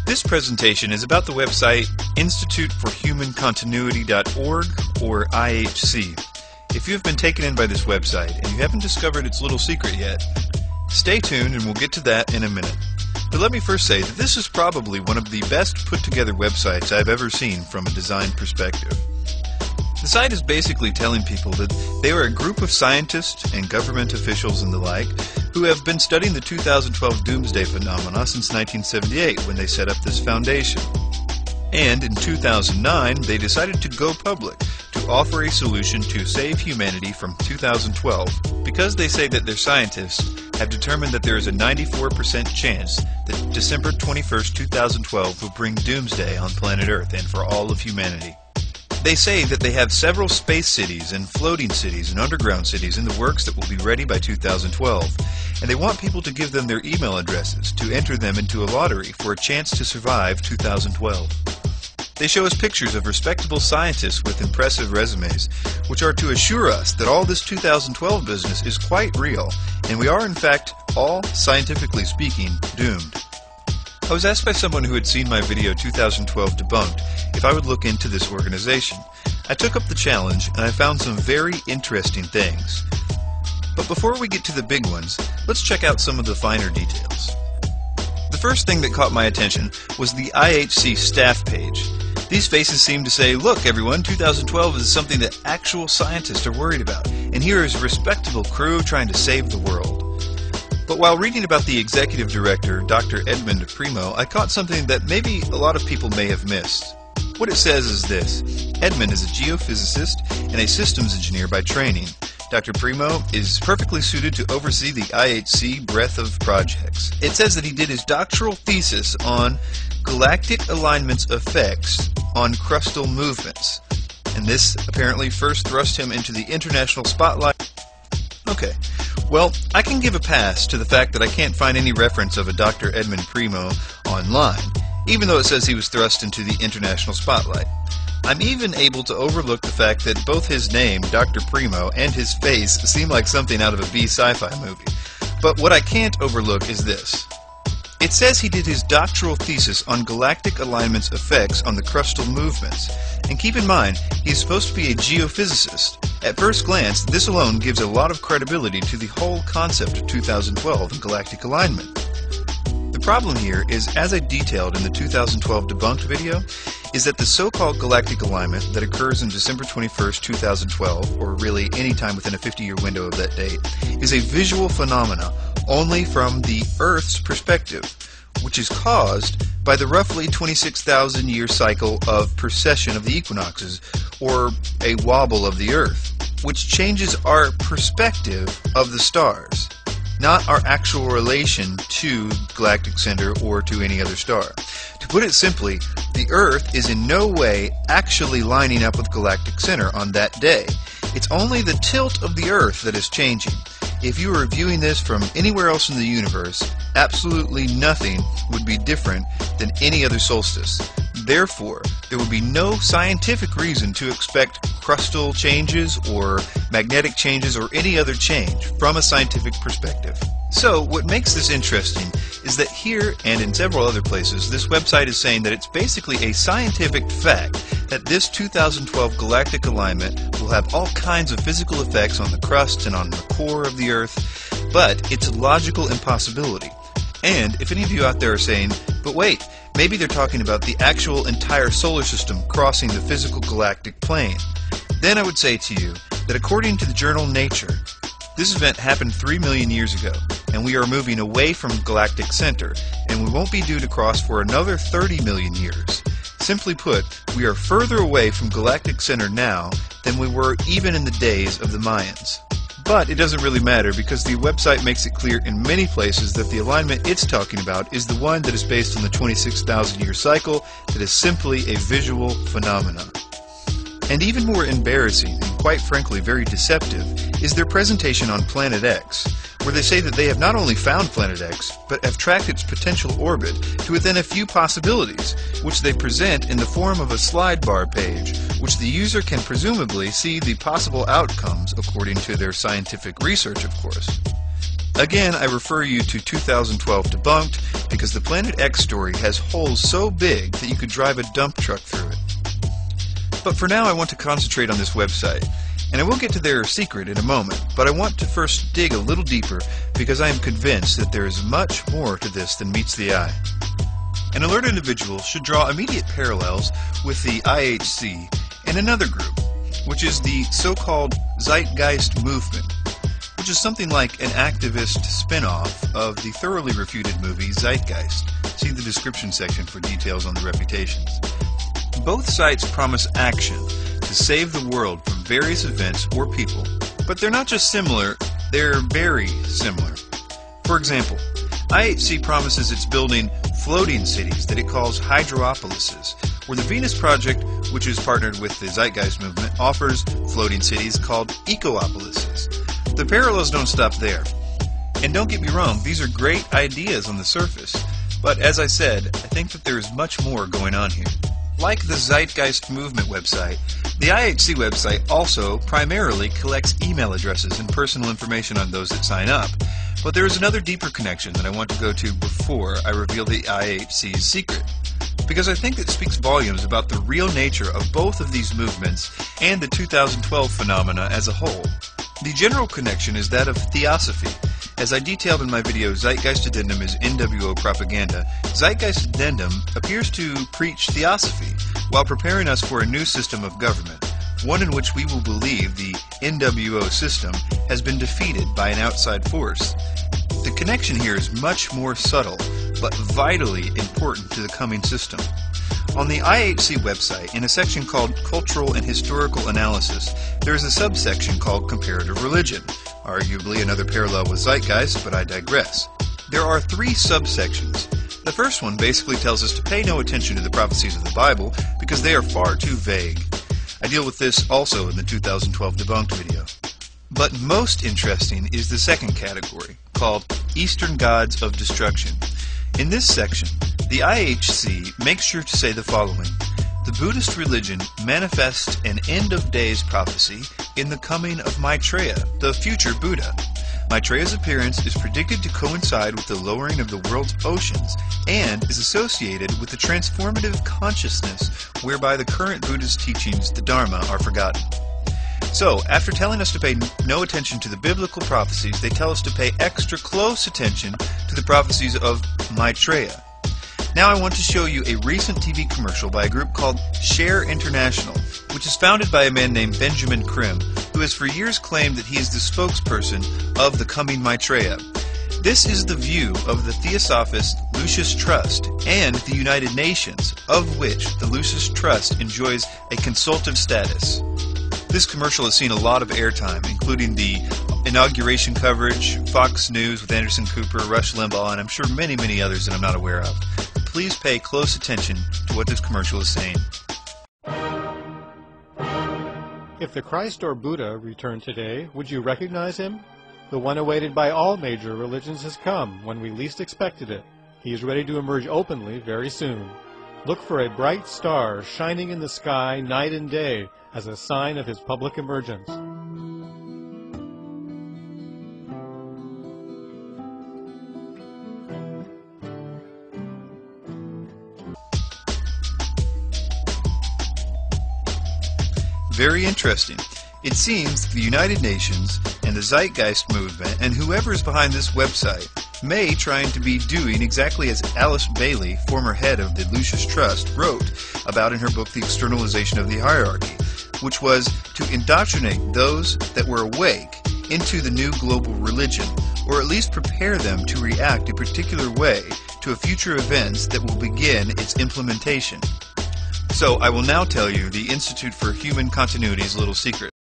This presentation is about the website instituteforhumancontinuity.org, or IHC. If you have been taken in by this website and you haven't discovered its little secret yet, stay tuned and we'll get to that in a minute. But let me first say that this is probably one of the best put together websites I've ever seen from a design perspective. The site is basically telling people that they are a group of scientists and government officials and the like who have been studying the 2012 doomsday phenomena since 1978 when they set up this foundation. And in 2009 they decided to go public to offer a solution to save humanity from 2012 because they say that their scientists have determined that there is a 94% chance that December 21st, 2012 will bring doomsday on planet Earth and for all of humanity. They say that they have several space cities and floating cities and underground cities in the works that will be ready by 2012, and they want people to give them their email addresses to enter them into a lottery for a chance to survive 2012. They show us pictures of respectable scientists with impressive resumes, which are to assure us that all this 2012 business is quite real, and we are in fact, all scientifically speaking, doomed. I was asked by someone who had seen my video 2012 Debunked if I would look into this organization. I took up the challenge and I found some very interesting things. But before we get to the big ones, let's check out some of the finer details. The first thing that caught my attention was the IHC staff page. These faces seem to say, look everyone, 2012 is something that actual scientists are worried about, and here is a respectable crew trying to save the world. But while reading about the executive director, Dr. Edmund Primo, I caught something that maybe a lot of people may have missed. What it says is this: Edmund is a geophysicist and a systems engineer by training. Dr. Primo is perfectly suited to oversee the IHC breadth of projects. It says that he did his doctoral thesis on galactic alignment's effects on crustal movements, and this apparently first thrust him into the international spotlight. Okay, well, I can give a pass to the fact that I can't find any reference of a Dr. Edmund Primo online, even though it says he was thrust into the international spotlight. I'm even able to overlook the fact that both his name, Dr. Primo, and his face seem like something out of a B sci-fi movie. But what I can't overlook is this. It says he did his doctoral thesis on galactic alignment's effects on the crustal movements. And keep in mind, he's supposed to be a geophysicist. At first glance, this alone gives a lot of credibility to the whole concept of 2012 and galactic alignment. The problem here is, as I detailed in the 2012 Debunked video, is that the so-called galactic alignment that occurs on December 21st, 2012, or really any time within a 50-year window of that date, is a visual phenomena only from the Earth's perspective, which is caused by the roughly 26,000 year cycle of precession of the equinoxes, or a wobble of the Earth, which changes our perspective of the stars, not our actual relation to galactic center or to any other star. To put it simply, the Earth is in no way actually lining up with galactic center on that day. It's only the tilt of the Earth that is changing. If you were viewing this from anywhere else in the universe, absolutely nothing would be different than any other solstice. Therefore, there would be no scientific reason to expect crustal changes or magnetic changes or any other change from a scientific perspective. So, what makes this interesting is that here and in several other places, this website is saying that it's basically a scientific fact that this 2012 galactic alignment will have all kinds of physical effects on the crust and on the core of the Earth, but it's a logical impossibility. And if any of you out there are saying, but wait, maybe they're talking about the actual entire solar system crossing the physical galactic plane, then I would say to you that according to the journal Nature, this event happened 3 million years ago, and we are moving away from galactic center, and we won't be due to cross for another 30 million years. Simply put, we are further away from galactic center now than we were even in the days of the Mayans. But it doesn't really matter because the website makes it clear in many places that the alignment it's talking about is the one that is based on the 26,000 year cycle that is simply a visual phenomenon. And even more embarrassing, and quite frankly very deceptive, is their presentation on Planet X, where they say that they have not only found Planet X, but have tracked its potential orbit to within a few possibilities, which they present in the form of a slide bar page, which the user can presumably see the possible outcomes according to their scientific research, of course. Again, I refer you to 2012 Debunked because the Planet X story has holes so big that you could drive a dump truck through it. But for now I want to concentrate on this website, and I will get to their secret in a moment, but I want to first dig a little deeper because I am convinced that there is much more to this than meets the eye. An alert individual should draw immediate parallels with the IHC and another group, which is the so-called Zeitgeist movement, which is something like an activist spin-off of the thoroughly refuted movie Zeitgeist. See the description section for details on the reputations. Both sites promise action to save the world from various events or people, but they're not just similar, they're very similar. For example, IHC promises it's building floating cities that it calls hydropolises, where the Venus Project, which is partnered with the Zeitgeist movement, offers floating cities called ecopolises. The parallels don't stop there. And don't get me wrong, these are great ideas on the surface, but as I said, I think that there is much more going on here. Like the Zeitgeist movement website, the IHC website also primarily collects email addresses and personal information on those that sign up. But there is another deeper connection that I want to go to before I reveal the IHC's secret, because I think it speaks volumes about the real nature of both of these movements and the 2012 phenomena as a whole. The general connection is that of theosophy. As I detailed in my video Zeitgeist Addendum is NWO Propaganda, Zeitgeist Addendum appears to preach theosophy while preparing us for a new system of government, one in which we will believe the NWO system has been defeated by an outside force. The connection here is much more subtle, but vitally important to the coming system. On the IHC website, in a section called Cultural and Historical Analysis, there is a subsection called Comparative Religion, arguably another parallel with Zeitgeist, but I digress. There are 3 subsections. The first one basically tells us to pay no attention to the prophecies of the Bible because they are far too vague. I deal with this also in the 2012 Debunked video. But most interesting is the second category, called Eastern Gods of Destruction. In this section, the IHC makes sure to say the following: the Buddhist religion manifests an end-of-days prophecy in the coming of Maitreya, the future Buddha. Maitreya's appearance is predicted to coincide with the lowering of the world's oceans and is associated with the transformative consciousness whereby the current Buddhist teachings, the Dharma, are forgotten. So, after telling us to pay no attention to the biblical prophecies, they tell us to pay extra close attention to the prophecies of Maitreya. Now I want to show you a recent TV commercial by a group called H.A.A.R.P International, which is founded by a man named Benjamin Krim, who has for years claimed that he is the spokesperson of the coming Maitreya. This is the view of the Theosophist Lucis Trust and the United Nations, of which the Lucis Trust enjoys a consultative status. This commercial has seen a lot of airtime, including the inauguration coverage, Fox News with Anderson Cooper, Rush Limbaugh, and I'm sure many others that I'm not aware of. Please pay close attention to what this commercial is saying. If the Christ or Buddha returned today, would you recognize him? The one awaited by all major religions has come when we least expected it. He is ready to emerge openly very soon. Look for a bright star shining in the sky night and day as a sign of his public emergence. Very interesting. It seems the United Nations and the Zeitgeist movement and whoever is behind this website may trying to be doing exactly as Alice Bailey, former head of the Lucis Trust, wrote about in her book The Externalization of the Hierarchy, which was to indoctrinate those that were awake into the new global religion, or at least prepare them to react a particular way to future events that will begin its implementation. So I will now tell you the Institute for Human Continuity's little secret.